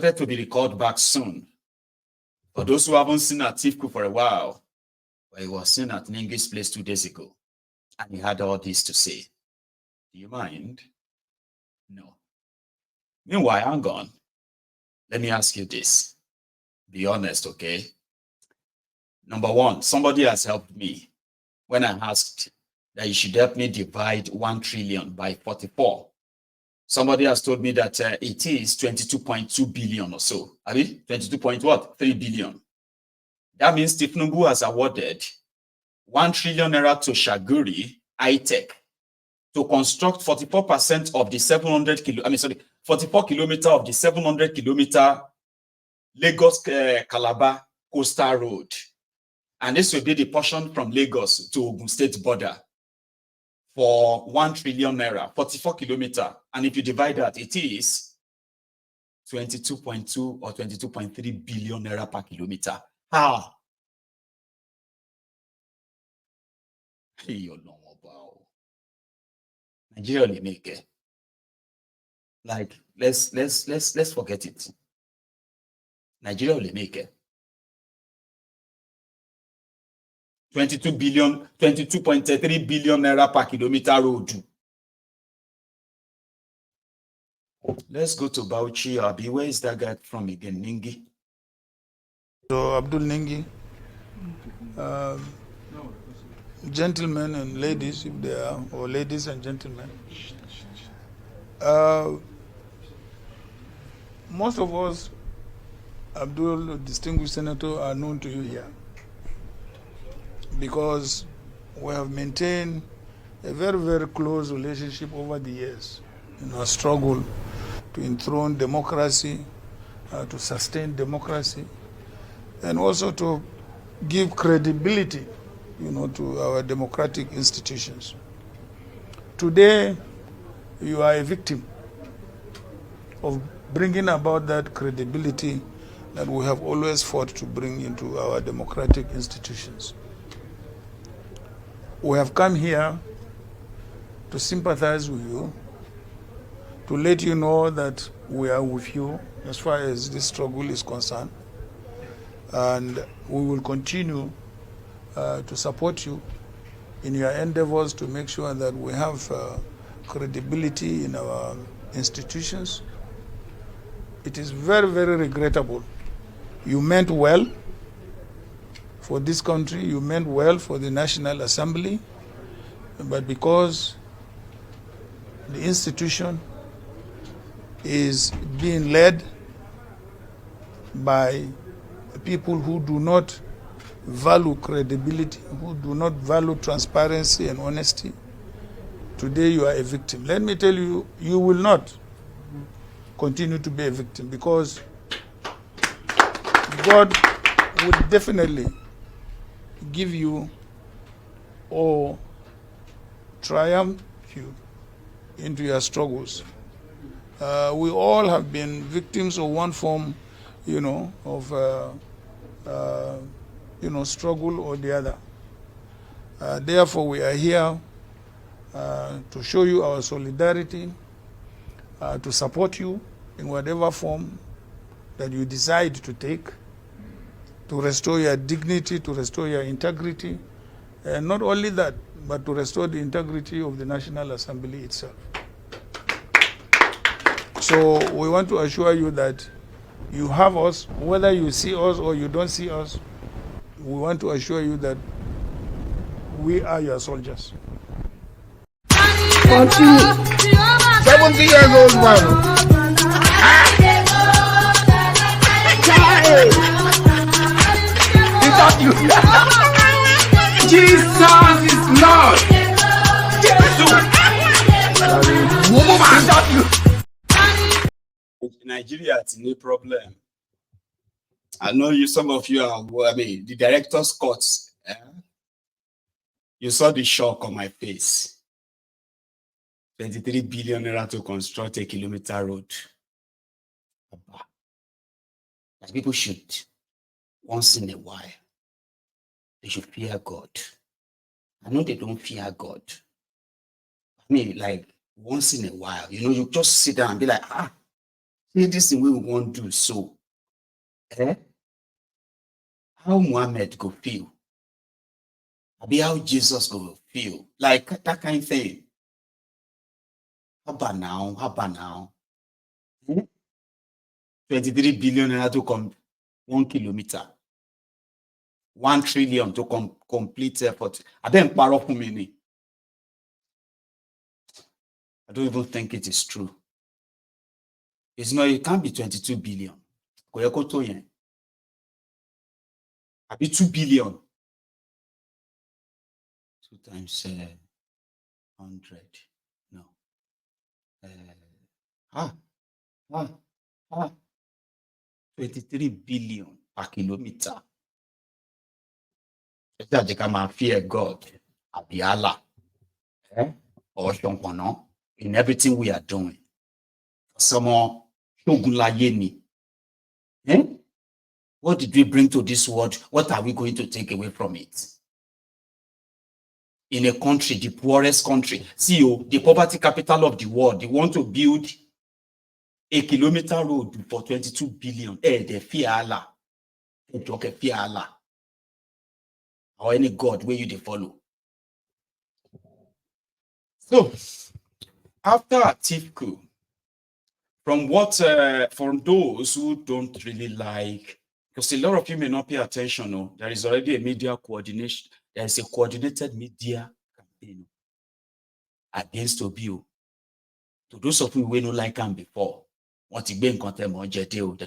to be recalled back soon. For those who haven't seen Atiku for a while, well, he was seen at Ningi's place 2 days ago, and he had all this to say. Do you mind? No. Meanwhile, hang on. Let me ask you this. Be honest, okay? Number one, somebody has helped me when I asked that you should help me divide 1 trillion by 44. Somebody has told me that it is 22.2 billion or so. I mean, 22.3 billion. That means Tinubu has awarded 1 trillion naira to Shaguri High-Tech to construct 44% of the 44 kilometer of the 700 kilometer Lagos Calabar coastal road. And this will be the portion from Lagos to Ogun State border for 1 trillion naira, 44 kilometer. And if you divide that, it is 22.2 or 22.3 billion naira per kilometer. How? Nigeria will make it. Like, let's forget it. Nigeria will make it. 22.3 billion naira per kilometer road. Let's go to Bauchi. Abi, where is that guy from again? Ningi? So, Abdul Ningi, gentlemen and ladies, if they are, or ladies and gentlemen, most of us, Abdul, distinguished senator, are known to you here because we have maintained a very, very close relationship over the years in our struggle to enthrone democracy, to sustain democracy, and also to give credibility, to our democratic institutions. Today, you are a victim of bringing about that credibility that we have always fought to bring into our democratic institutions. We have come here to sympathize with you, to let you know that we are with you as far as this struggle is concerned, and we will continue to support you in your endeavors to make sure that we have credibility in our institutions. It is very, very regrettable. You meant well for this country, you meant well for the National Assembly, but because the institution is being led by people who do not value credibility, who do not value transparency and honesty, today you are a victim. Let me tell you, you will not continue to be a victim because God will definitely give you or triumph you into your struggles. We all have been victims of one form, of struggle or the other. Therefore, we are here to show you our solidarity, to support you in whatever form that you decide to take, to restore your dignity, to restore your integrity, and not only that, but to restore the integrity of the National Assembly itself. So we want to assure you that you have us, whether you see us or you don't see us, we want to assure you that we are your soldiers. 70 years old man. You. Jesus is Lord. Nigeria, it's no problem. I know some of you are, the director's cuts. You saw the shock on my face. 23 billion naira to construct a kilometer road. Like people should, once in a while, they should fear God. I know they don't fear God. Like once in a while, you just sit down and be like, say this thing we want to do so. How Muhammad go feel? Abi how Jesus go feel? Like that kind of thing. How about now? How about now? 23 billion naira to come 1 kilometer. 1 trillion to complete airport. I don't parọ́ fún mi ni. I don't even think it is true. It's not, it can't be 22 billion. Kò yẹ kó tó yẹn. Àbí 2 billion. 2 times 100. No. 23 billion per kilometer. Ṣé ká máa fear God àbí Allah? Or ṣọ̀npọ̀nná in everything we are doing. Sọmọ ṣógun láyé ni. What did we bring to this world? What are we going to take away from it? In a country, the poorest country, see, the poverty capital of the world, they want to build a kilometer road for 22 billion. They fear Allah. They talk fear Allah. Or any God where you they follow. So, after Atiku, from those who don't really like, because a lot of you may not pay attention, no, there is already a media coordination. There is a coordinated media campaign against Obio. To those of you who don't like him before, want to be in content on JTO, they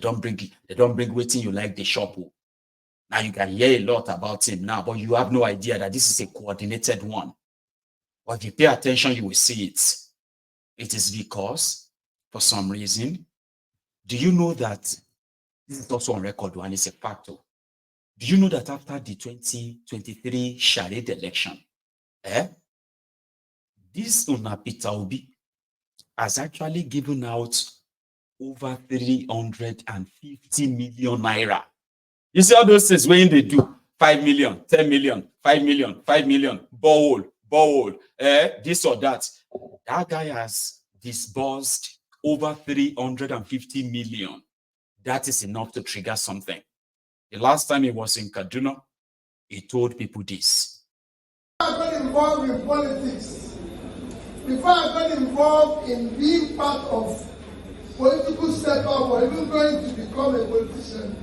don't bring waiting you like the shop. Now you can hear a lot about him now, but you have no idea that this is a coordinated one. But if you pay attention, you will see it. It is because, for some reason, do you know that this is also on record and it's a factor? Do you know that after the 2023 charade election, this Peter Obi has actually given out over 350 million naira. You see all those things when they do 5 million, 10 million, 5 million, 5 million, borehole, this or that. That guy has disbursed over 350 million. That is enough to trigger something. The last time he was in Kaduna, he told people this. I got involved in politics, before I got involved in being part of political setup or even going to become a politician,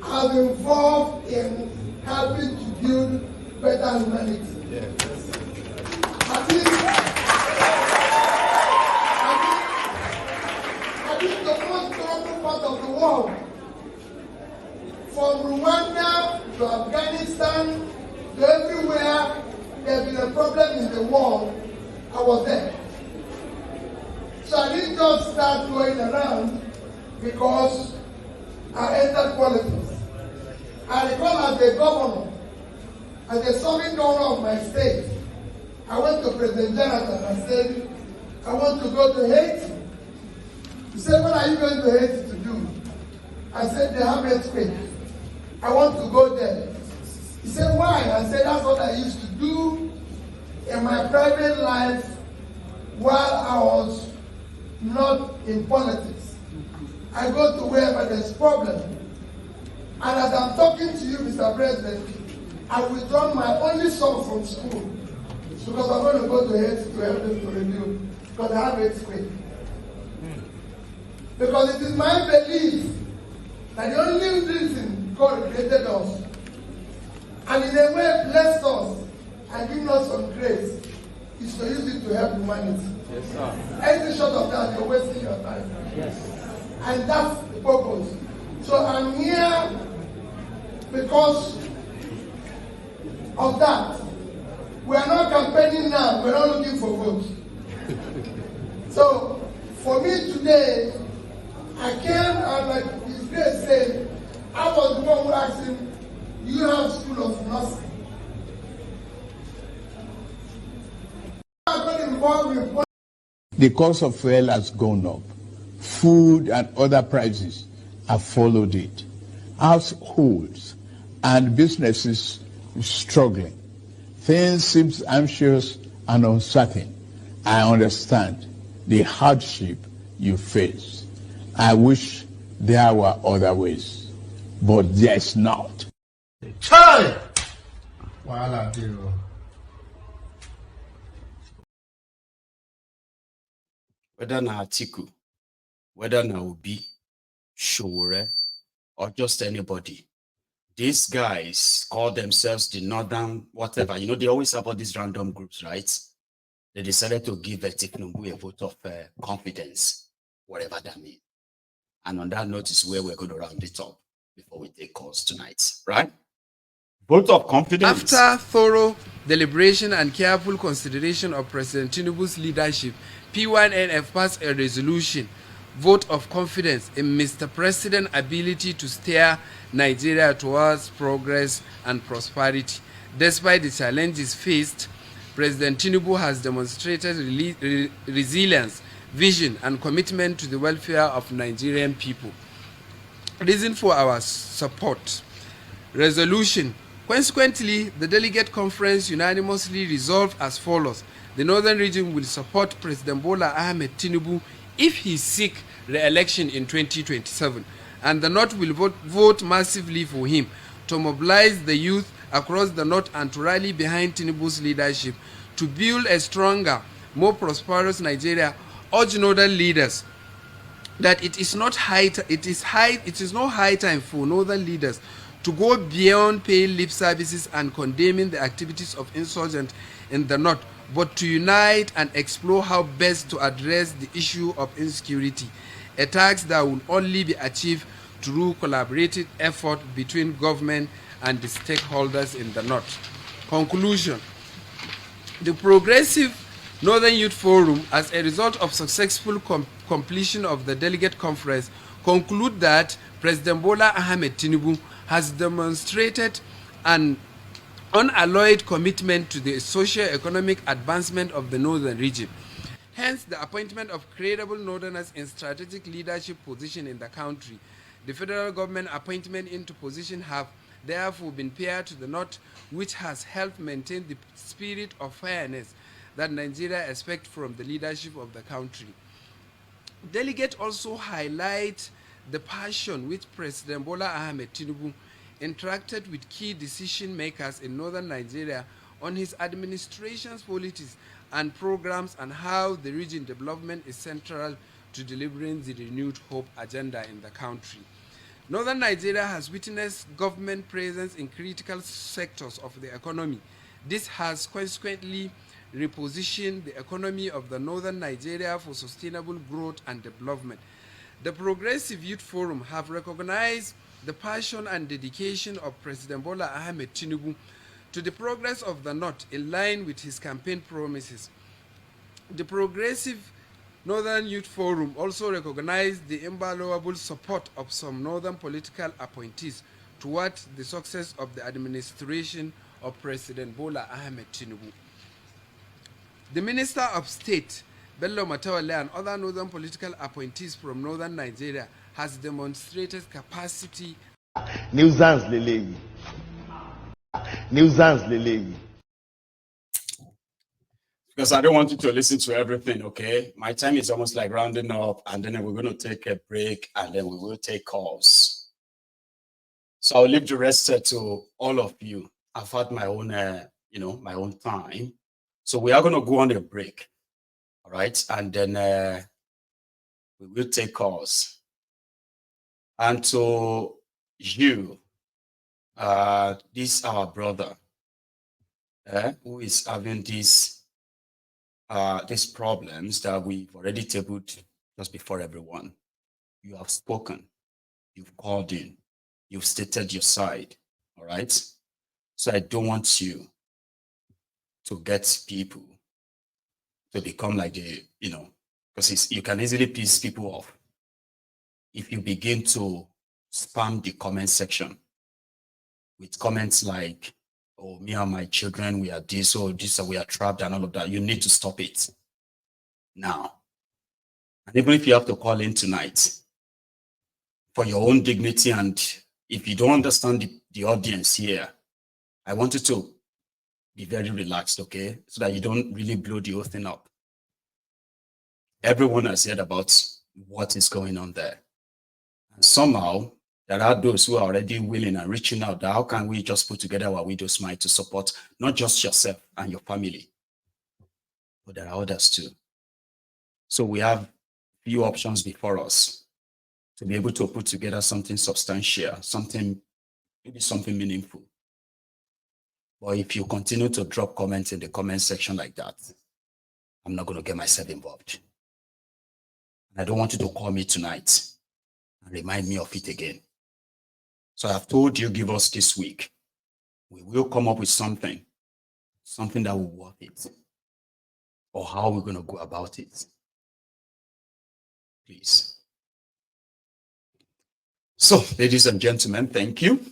I was involved in helping to build better humanity. I think the most powerful part of the world, from Rwanda to Afghanistan to everywhere there's been a problem in the world, I was there. So I didn't just start going around because I entered politics. I recall as a governor, as a serving governor of my state, I went to President Jonathan and said, I want to go to Haiti. He said, what are you going to Haiti to do? I said, they have earthquake. I want to go there. He said, why? I said, that's what I used to do in my private life while I was not in politics. I go to wherever there's problem. And as I'm talking to you, Mr. President, I withdraw my only son from school because I'm going to go to Haiti to help them to review because I have earthquake. Because it is my belief that the only reason God created us and in a way blessed us and given us some grace is to use it to help humanity. Yes, sir. Anything short of that, you're wasting your time. Yes. And that's the purpose. So I'm here because of that. We are not campaigning now. We're not looking for votes. So for me today, I came and like His Grace said, I was the one who asked him, do you have school of nursing? I got involved in The cost of fuel has gone up. Food and other prices have followed it. Households and businesses struggling. Things seem anxious and uncertain. I understand the hardship you face. I wish there were other ways, but there's not. Chai! Wahala dey o. Whether na Atiku, whether na Obi, Sowore, or just anybody, these guys call themselves the Northern whatever. You know, they always have all these random groups, right? They decided to give Tinubu a vote of confidence, whatever that means. And on that note is where we're going to round it up before we take calls tonight, right? Vote of confidence. After thorough deliberation and careful consideration of President Tinubu's leadership, P1NF passed a resolution, vote of confidence in Mr. President's ability to steer Nigeria towards progress and prosperity. Despite the challenges faced, President Tinubu has demonstrated resilience, vision, and commitment to the welfare of Nigerian people. Reason for our support. Resolution. Consequently, the delegate conference unanimously resolved as follows. The Northern region will support President Bola Ahmed Tinubu if he seeks re-election in 2027, and the North will vote massively for him to mobilize the youth across the North and to rally behind Tinubu's leadership to build a stronger, more prosperous Nigeria. Urge Northern leaders that it is not high time for Northern leaders to go beyond paying lip services and condemning the activities of insurgents in the North, but to unite and explore how best to address the issue of insecurity, a task that will only be achieved through collaborative effort between government and the stakeholders in the North. Conclusion. The Progressive Northern Youth Forum, as a result of successful completion of the delegate conference, conclude that President Bola Ahmed Tinubu has demonstrated an unalloyed commitment to the socio-economic advancement of the Northern region. Hence, the appointment of credible Northerners in strategic leadership position in the country. The federal government appointment into position have therefore been paired to the North, which has helped maintain the spirit of fairness that Nigeria expects from the leadership of the country. Delegates also highlight the passion which President Bola Ahmed Tinubu interacted with key decision makers in northern Nigeria on his administration's policies and programs and how the region development is central to delivering the renewed hope agenda in the country. Northern Nigeria has witnessed government presence in critical sectors of the economy. This has consequently repositioned the economy of the northern Nigeria for sustainable growth and development. The Progressive Youth Forum have recognized the passion and dedication of President Bola Ahmed Tinubu to the progress of the North in line with his campaign promises. The Progressive Northern Youth Forum also recognized the invaluable support of some northern political appointees towards the success of the administration of President Bola Ahmed Tinubu. The Minister of State, Bello Matawalle, and other northern political appointees from northern Nigeria has demonstrated capacity. Nuisance leleyi. Nuisance leleyi. Because I don't want you to listen to everything, okay? My time is almost like rounding up, and then we're going to take a break, and then we will take calls. So I'll leave the rest to all of you. I've had my own, my own time. So we are going to go on a break, all right? And then we will take calls. And to you, this our brother, who is having these problems that we've already tabled just before everyone. You have spoken, you've called in, you've stated your side, all right? So I don't want you to get people to become like because you can easily piss people off if you begin to spam the comment section with comments like, oh, me and my children, we are this, or this, or we are trapped, and all of that. You need to stop it now. And even if you have to call in tonight for your own dignity, and if you don't understand the audience here, I want you to be very relaxed, okay? So that you don't really blow the whole thing up. Everyone has heard about what is going on there. And somehow, there are those who are already willing and reaching out that how can we just put together our widow's mite to support not just yourself and your family, but there are others too. So we have few options before us to be able to put together something substantial, maybe something meaningful. But if you continue to drop comments in the comment section like that, I'm not going to get myself involved. And I don't want you to call me tonight and remind me of it again. So I've told you, give us this week. We will come up with something that will worth it, or how we're going to go about it. Please. So, ladies and gentlemen, thank you.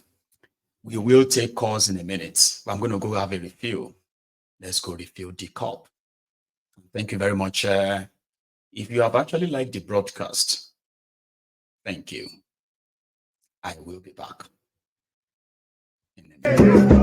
We will take calls in a minute. I'm going to go have a refill. Let's go refill the cup. Thank you very much. If you have actually liked the broadcast, thank you. I will be back in a minute.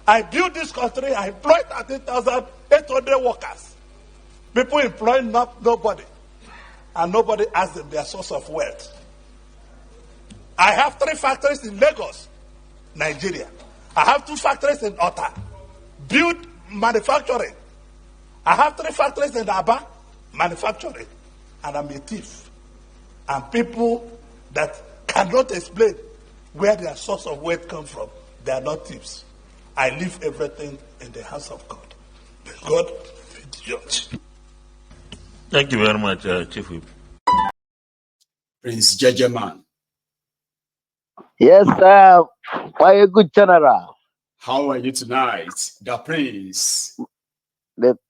I built this country, I employed 13,800 workers. People employ nobody, and nobody asks them their source of wealth. I have 3 factories in Lagos, Nigeria. I have 2 factories in Ota, build manufacturing. I have 3 factories in Aba, manufacturing. And I'm a thief. And people that cannot explain where their source of wealth comes from, they are not thieves. I leave everything in the hands of God. May God be the judge. Thank you very much, Chief Whip. Prince Jejeman. Yes, sir. Why a good general? How are you tonight, the Prince?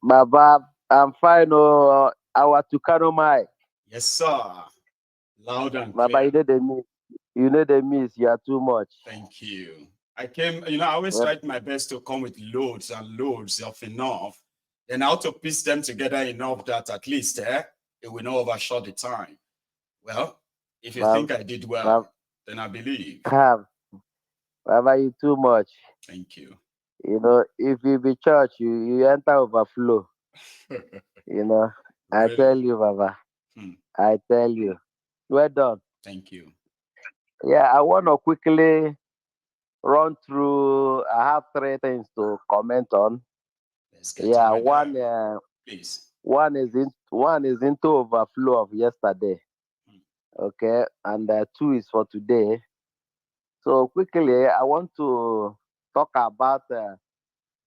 Baba, I'm fine. Oh, our Tukano Mai. Yes, sir. Loud and Baba, clear. you know the miss. You are too much. Thank you. I always try my best to come with loads and loads of enough. Then how to piece them together enough that at least it will not overshot the time. Well, if you think I did well, then I believe. Baba, you too much. Thank you. You know, if you be church, you enter overflow. You know, I tell you, Baba. I tell you. Well done. Thank you. Yeah, I want to quickly run through. I have 3 things to comment on. Let's get one. Please. One is into overflow of yesterday. Okay, and 2 is for today. So quickly, I want to talk about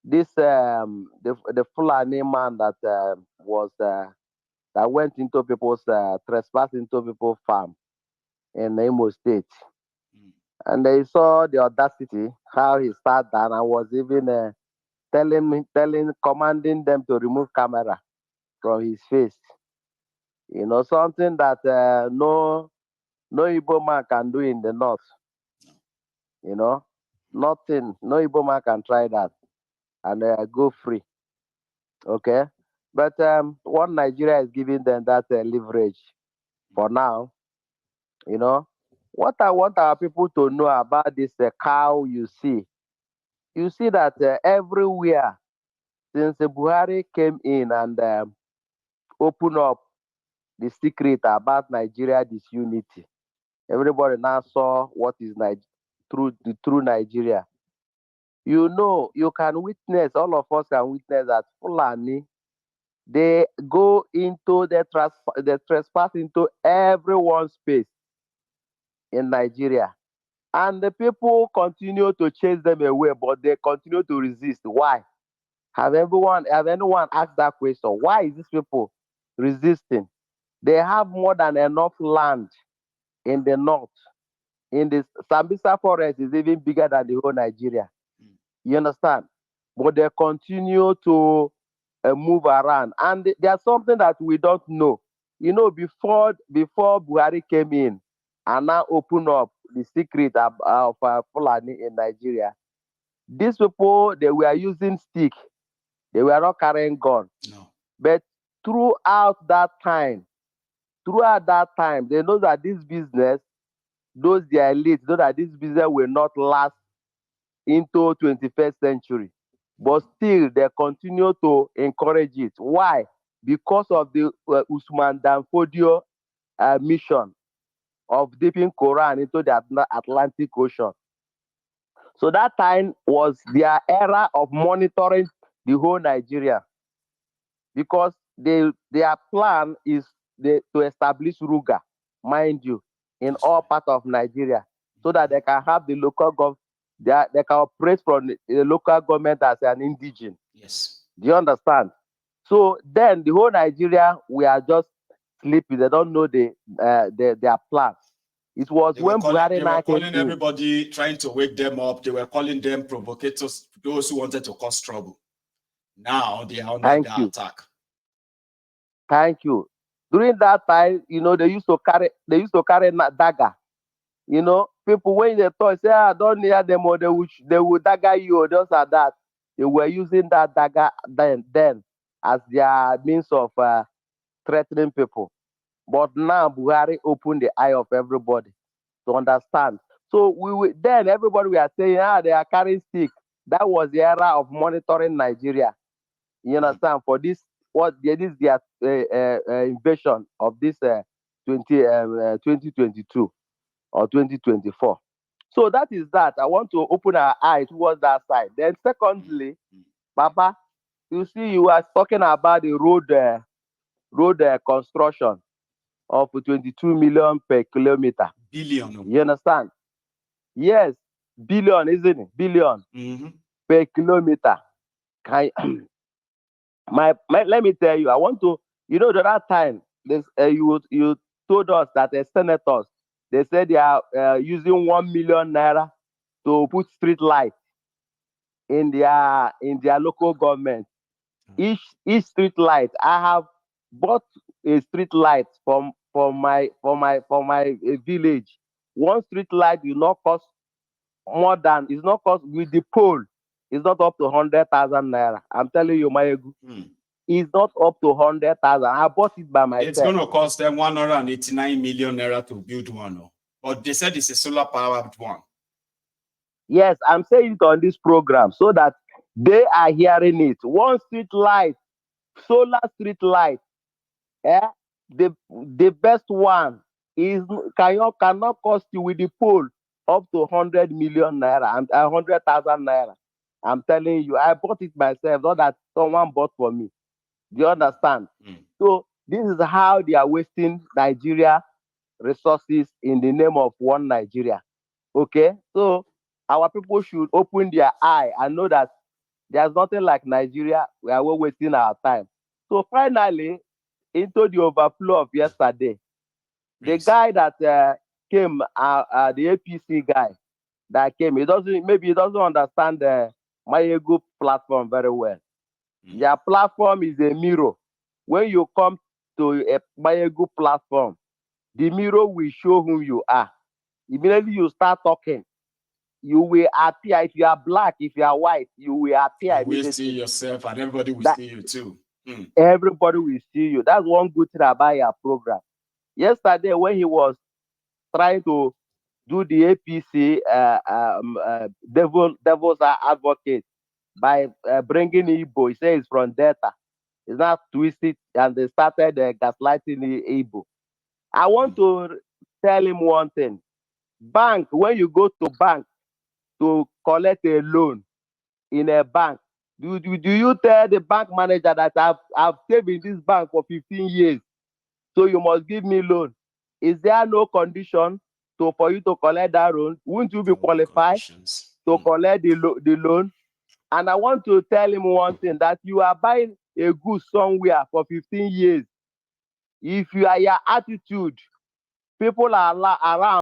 this the Fulani man that that went into people's trespass into people's farm in Imo State. And they saw the audacity, how he sat down and was even commanding them to remove camera from his face. You know, something that no Igbo man can do in the north. You know, nothing. No Igbo man can try that and go free. Okay, but what Nigeria is giving them that leverage for now. You know, what I want our people to know about this cow you see that everywhere since Buhari came in and opened up the secret about Nigeria disunity, everybody now saw what is the true Nigeria. You know, you can witness, all of us can witness that Fulani, they go into the trespass into everyone's space in Nigeria. And the people continue to chase them away, but they continue to resist. Why? Have anyone asked that question? Why is these people resisting? They have more than enough land in the north. In the Sambisa forest is even bigger than the whole Nigeria. You understand? But they continue to move around. And there's something that we don't know. You know, before Buhari came in and now open up the secret of Fulani in Nigeria, these people, they were using stick. They were not carrying gun. No. But throughout that time, they know that this business, those their elites know that this business will not last into 21st century. But still, they continue to encourage it. Why? Because of the Usman Danfodio mission of dipping Quran into the Atlantic Ocean. So that time was their era of monitoring the whole Nigeria. Because their plan is to establish Ruga, mind you, in all parts of Nigeria, so that they can have the local government, they can operate from the local government as an indigene. Yes. Do you understand? So then the whole Nigeria, we are just sleepy. They don't know their plans. It was when Buhari they were calling came everybody, trying to wake them up. They were calling them provocators, those who wanted to cause trouble. Now they are under the attack. Thank you. During that time, you know, they used to carry dagger. You know, people when they thought, say, don't near them, or they would dagger you, or just like that. They were using that dagger then as their means of threatening people. But now Buhari opened the eye of everybody to understand. So then everybody we are saying, they are carrying stick. That was the era of monitoring Nigeria. You understand? For this, this their invasion of this 2022 or 2024. So that is that. I want to open our eye towards that side. Then secondly, Papa, you see, you are talking about the road construction of 22 million per kilometer. Billion. You understand? Yes, billion, isn't it? Billion per kilometer. Let me tell you, I want to, you know, the other time, this, you told us that the senators, they said they are using 1 million naira to put street light in their local government. Each street light, I have bought a street light for my village. One street light will not cost more than, it's not cost with the pole, it's not up to 100,000 naira. I'm telling you, my it's not up to 100,000. I bought it by myself. It's going to cost them 189 million naira to build one. But they said it's a solar powered one. Yes, I'm saying it on this program so that they are hearing it. One street light, solar street light, the best one is cannot cost you with the pole up to 100 million naira and 100,000 naira. I'm telling you, I bought it myself, not that someone bought for me. Do you understand? So this is how they are wasting Nigeria resources in the name of one Nigeria. Okay, so our people should open their eye and know that there's nothing like Nigeria. We are wasting our time. So finally, into the overflow of yesterday, the guy that came, the APC guy, that came. Maybe he doesn't understand the Mayegu platform very well. Their platform is a mirror. When you come to a Mayegu platform, the mirror will show who you are. Immediately you start talking, you will appear. If you are black, if you are white, you will appear. You will see yourself, and everybody will see you too. Everybody will see you. That's one good thing about your program. Yesterday, when he was trying to do the APC devil's advocate by bringing Igbo, he says it's from Delta. It's not twisted, and they started gaslighting Igbo. I want to tell him one thing. Bank, when you go to bank to collect a loan in a bank, do you tell the bank manager that I've saved in this bank for 15 years, so you must give me loan? Is there no condition for you to collect that loan? Wouldn't you be qualified to collect the loan? And I want to tell him one thing, that you are buying a good somewhere for 15 years. If you are your attitude, people are around